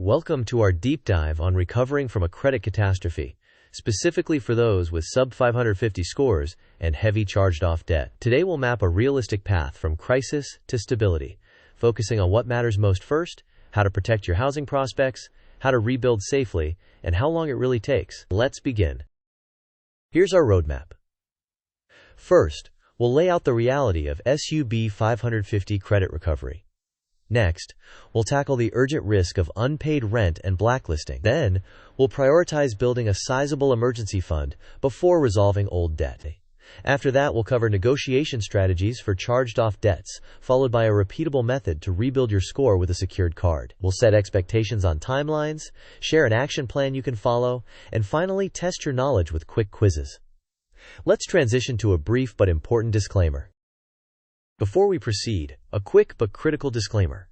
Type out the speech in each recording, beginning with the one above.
Welcome to our deep dive on recovering from a credit catastrophe, specifically for those with sub-550 scores and heavy charged-off debt. Today we'll map a realistic path from crisis to stability, focusing on what matters most first, how to protect your housing prospects, how to rebuild safely, and how long it really takes. Let's begin. Here's our roadmap. First, we'll lay out the reality of Sub-550 credit recovery. Next, we'll tackle the urgent risk of unpaid rent and blacklisting. Then, we'll prioritize building a sizable emergency fund before resolving old debt. After that, we'll cover negotiation strategies for charged-off debts, followed by a repeatable method to rebuild your score with a secured card. We'll set expectations on timelines, share an action plan you can follow, and finally test your knowledge with quick quizzes. Let's transition to a brief but important disclaimer. Before we proceed, a quick but critical disclaimer.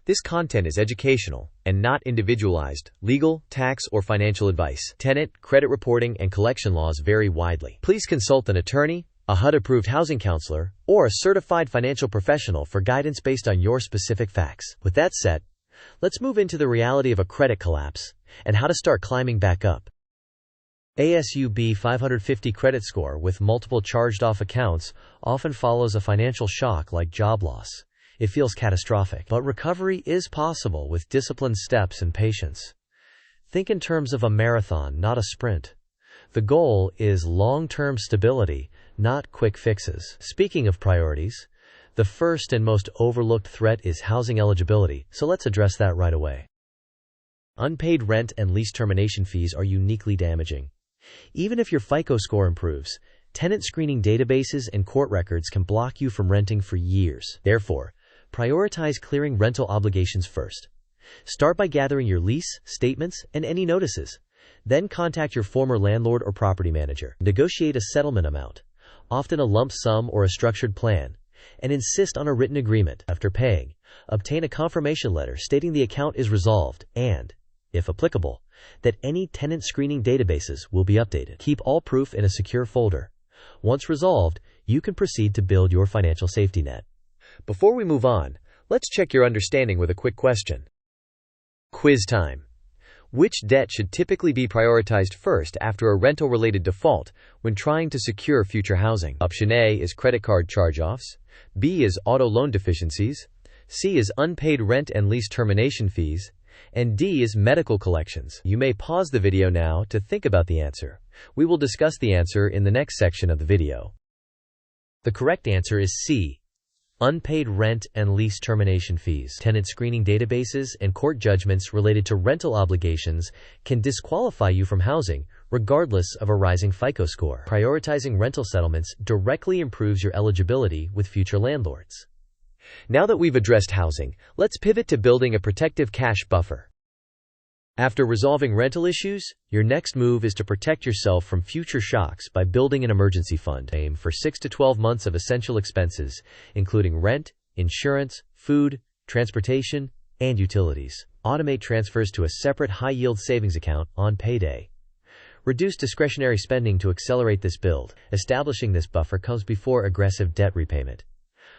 This content is educational and not individualized, legal, tax, or financial advice. Tenant, credit reporting, and collection laws vary widely. Please consult an attorney, a HUD-approved housing counselor, or a certified financial professional for guidance based on your specific facts. With that said, let's move into the reality of a credit collapse and how to start climbing back up. A Sub-550 credit score with multiple charged-off accounts often follows a financial shock like job loss. It feels catastrophic, but recovery is possible with disciplined steps and patience. Think in terms of a marathon, not a sprint. The goal is long-term stability, not quick fixes. Speaking of priorities, the first and most overlooked threat is housing eligibility, so let's address that right away. Unpaid rent and lease termination fees are uniquely damaging. Even if your FICO score improves, tenant screening databases and court records can block you from renting for years. Therefore, prioritize clearing rental obligations first. Start by gathering your lease, statements, and any notices. Then contact your former landlord or property manager. Negotiate a settlement amount, often a lump sum or a structured plan, and insist on a written agreement. After paying, obtain a confirmation letter stating the account is resolved and, if applicable, that any tenant screening databases will be updated. Keep all proof in a secure folder. Once resolved, you can proceed to build your financial safety net. Before we move on, let's check your understanding with a quick question. Quiz time. Which debt should typically be prioritized first after a rental-related default when trying to secure future housing? Option A is credit card charge-offs, B is auto loan deficiencies, C is unpaid rent and lease termination fees, and D is medical collections. You may pause the video now to think about the answer. We will discuss the answer in the next section of the video. The correct answer is C. Unpaid rent and lease termination fees. Tenant screening databases and court judgments related to rental obligations can disqualify you from housing, regardless of a rising FICO score. Prioritizing rental settlements directly improves your eligibility with future landlords. Now that we've addressed housing, let's pivot to building a protective cash buffer. After resolving rental issues, your next move is to protect yourself from future shocks by building an emergency fund. Aim for 6 to 12 months of essential expenses, including rent, insurance, food, transportation, and utilities. Automate transfers to a separate high-yield savings account on payday. Reduce discretionary spending to accelerate this build. Establishing this buffer comes before aggressive debt repayment.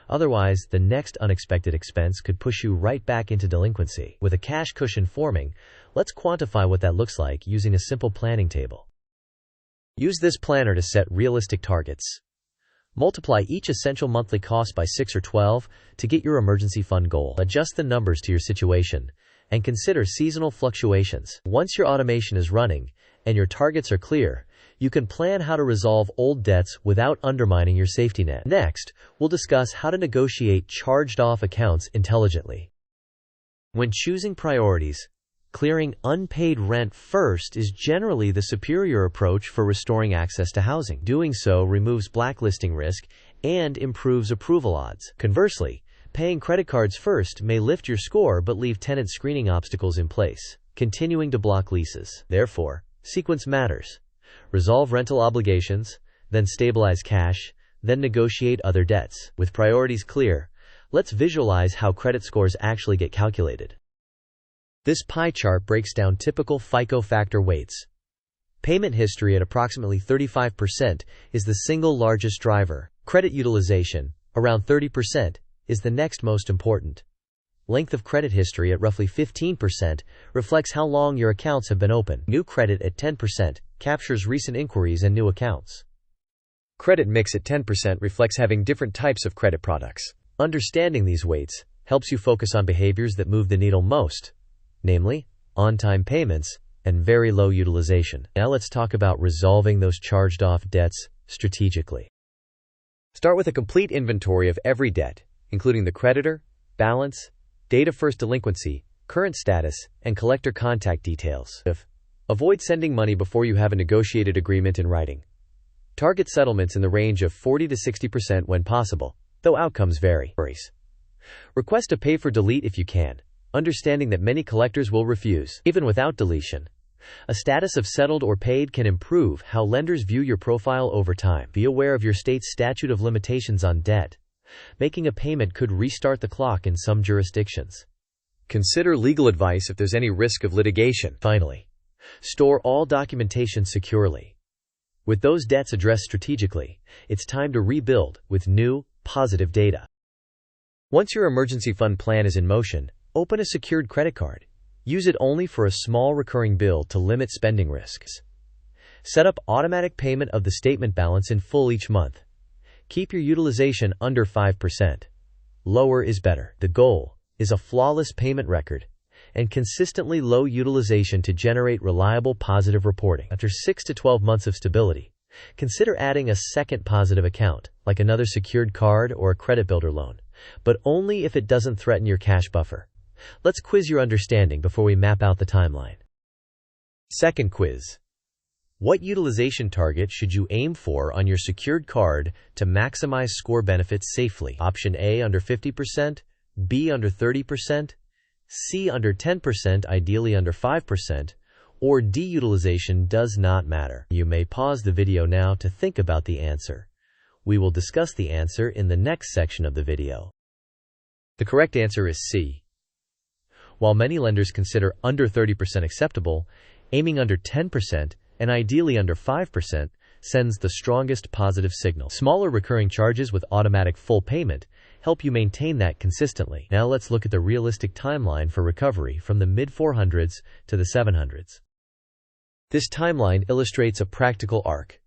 Otherwise, the next unexpected expense could push you right back into delinquency. With a cash cushion forming, let's quantify what that looks like using a simple planning table. Use this planner to set realistic targets. Multiply each essential monthly cost by 6 or 12 to get your emergency fund goal. Adjust the numbers to your situation and consider seasonal fluctuations. Once your automation is running and your targets are clear, you can plan how to resolve old debts without undermining your safety net. Next, we'll discuss how to negotiate charged-off accounts intelligently. When choosing priorities, clearing unpaid rent first is generally the superior approach for restoring access to housing. Doing so removes blacklisting risk and improves approval odds. Conversely, paying credit cards first may lift your score but leave tenant screening obstacles in place, continuing to block leases. Therefore, sequence matters. Resolve rental obligations, then stabilize cash, then negotiate other debts. With priorities clear, let's visualize how credit scores actually get calculated. This pie chart breaks down typical FICO factor weights. Payment history at approximately 35% is the single largest driver. Credit utilization, around 30%, is the next most important. Length of credit history at roughly 15% reflects how long your accounts have been open. New credit at 10% captures recent inquiries and new accounts. Credit mix at 10% reflects having different types of credit products. Understanding these weights helps you focus on behaviors that move the needle most, namely, on-time payments and very low utilization. Now let's talk about resolving those charged-off debts strategically. Start with a complete inventory of every debt, including the creditor, balance, date of first delinquency, current status, and collector contact details. Avoid sending money before you have a negotiated agreement in writing. Target settlements in the range of 40 to 60% when possible, though outcomes vary. Request a pay for delete if you can, understanding that many collectors will refuse, even without deletion. A status of settled or paid can improve how lenders view your profile over time. Be aware of your state's statute of limitations on debt. Making a payment could restart the clock in some jurisdictions. Consider legal advice if there's any risk of litigation. Finally, store all documentation securely. With those debts addressed strategically, it's time to rebuild with new, positive data. Once your emergency fund plan is in motion, open a secured credit card. Use it only for a small recurring bill to limit spending risks. Set up automatic payment of the statement balance in full each month. Keep your utilization under 5%. Lower is better. The goal is a flawless payment record and consistently low utilization to generate reliable positive reporting. After 6 to 12 months of stability, consider adding a second positive account, like another secured card or a credit builder loan, but only if it doesn't threaten your cash buffer. Let's quiz your understanding before we map out the timeline. Second quiz. What utilization target should you aim for on your secured card to maximize score benefits safely? Option A, under 50%, B, under 30%, C, under 10%, ideally under 5%, or D, utilization does not matter. You may pause the video now to think about the answer. We will discuss the answer in the next section of the video. The correct answer is C. While many lenders consider under 30% acceptable, aiming under 10% and ideally under 5% sends the strongest positive signal. Smaller recurring charges with automatic full payment help you maintain that consistently. Now let's look at the realistic timeline for recovery from the mid-400s to the 700s. This timeline illustrates a practical arc.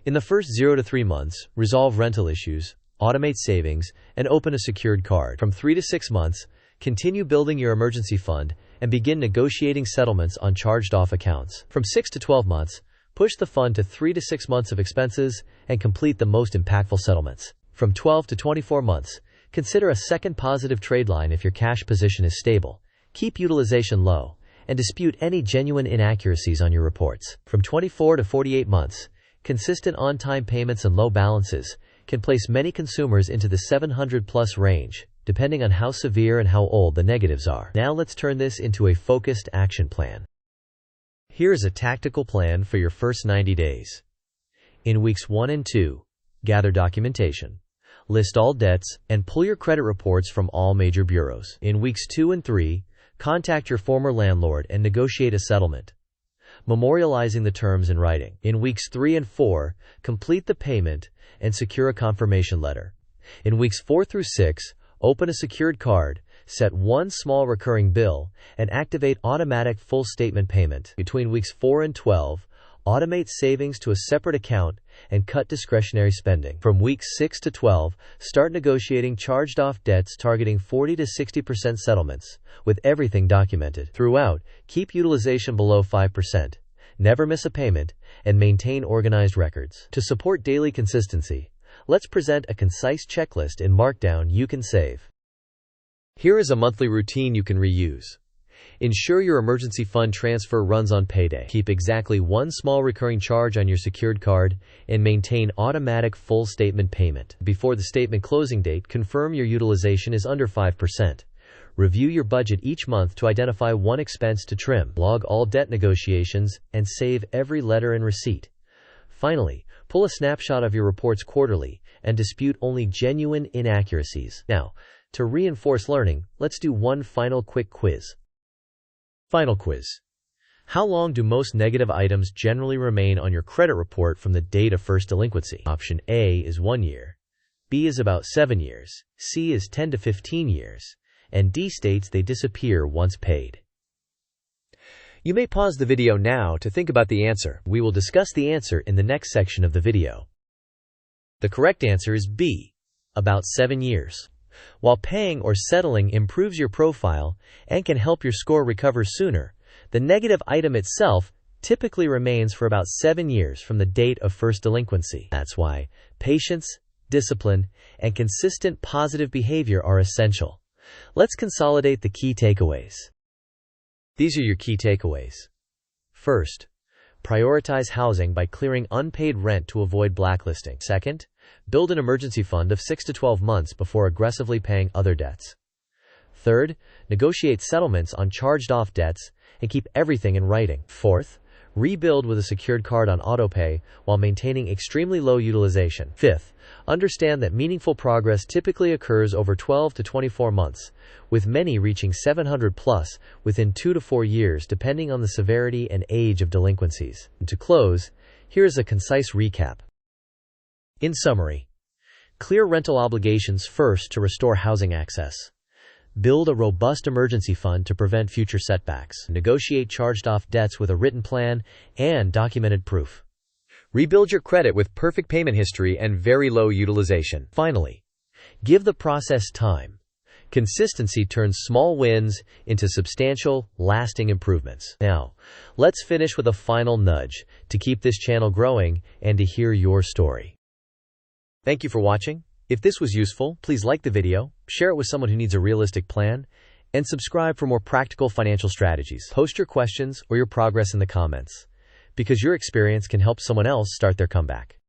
In the first 0 to 3 months, resolve rental issues, automate savings, and open a secured card. From 3 to 6 months, continue building your emergency fund and begin negotiating settlements on charged-off accounts. From 6 to 12 months, push the fund to 3 to 6 months of expenses and complete the most impactful settlements. From 12 to 24 months, consider a second positive trade line if your cash position is stable. Keep utilization low and dispute any genuine inaccuracies on your reports. From 24 to 48 months, consistent on-time payments and low balances can place many consumers into the 700-plus range, depending on how severe and how old the negatives are. Now let's turn this into a focused action plan. Here is a tactical plan for your first 90 days. In weeks 1 and 2, gather documentation, list all debts, and pull your credit reports from all major bureaus. In weeks 2 and 3, contact your former landlord and negotiate a settlement, memorializing the terms in writing. In weeks 3 and 4, complete the payment and secure a confirmation letter. In weeks 4 through 6, open a secured card, set one small recurring bill, and activate automatic full statement payment. Between weeks 4 and 12, automate savings to a separate account and cut discretionary spending. From weeks 6 to 12, start negotiating charged-off debts targeting 40 to 60% settlements, with everything documented. Throughout, keep utilization below 5%, never miss a payment, and maintain organized records. To support daily consistency, let's present a concise checklist in Markdown you can save. Here is a monthly routine you can reuse. Ensure your emergency fund transfer runs on payday. Keep exactly one small recurring charge on your secured card and maintain automatic full statement payment. Before the statement closing date, confirm your utilization is under 5%. Review your budget each month to identify one expense to trim. Log all debt negotiations and save every letter and receipt. Finally, pull a snapshot of your reports quarterly and dispute only genuine inaccuracies. Now, to reinforce learning, let's do one final quick quiz. Final quiz. How long do most negative items generally remain on your credit report from the date of first delinquency? Option A is 1 year, B is about 7 years, C is 10 to 15 years, and D states they disappear once paid. You may pause the video now to think about the answer. We will discuss the answer in the next section of the video. The correct answer is B, about 7 years. While paying or settling improves your profile and can help your score recover sooner, the negative item itself typically remains for about 7 years from the date of first delinquency. That's why patience, discipline, and consistent positive behavior are essential. Let's consolidate the key takeaways. These are your key takeaways. First, prioritize housing by clearing unpaid rent to avoid blacklisting. Second, build an emergency fund of 6 to 12 months before aggressively paying other debts. Third, negotiate settlements on charged-off debts and keep everything in writing. Fourth, rebuild with a secured card on autopay while maintaining extremely low utilization. Fifth, understand that meaningful progress typically occurs over 12 to 24 months, with many reaching 700 plus within 2 to 4 years depending on the severity and age of delinquencies. And to close, here is a concise recap. In summary, clear rental obligations first to restore housing access. Build a robust emergency fund to prevent future setbacks. Negotiate charged-off debts with a written plan and documented proof. Rebuild your credit with perfect payment history and very low utilization. Finally, give the process time. Consistency turns small wins into substantial, lasting improvements. Now, let's finish with a final nudge to keep this channel growing and to hear your story. Thank you for watching. If this was useful, please like the video, share it with someone who needs a realistic plan, and subscribe for more practical financial strategies. Post your questions or your progress in the comments, because your experience can help someone else start their comeback.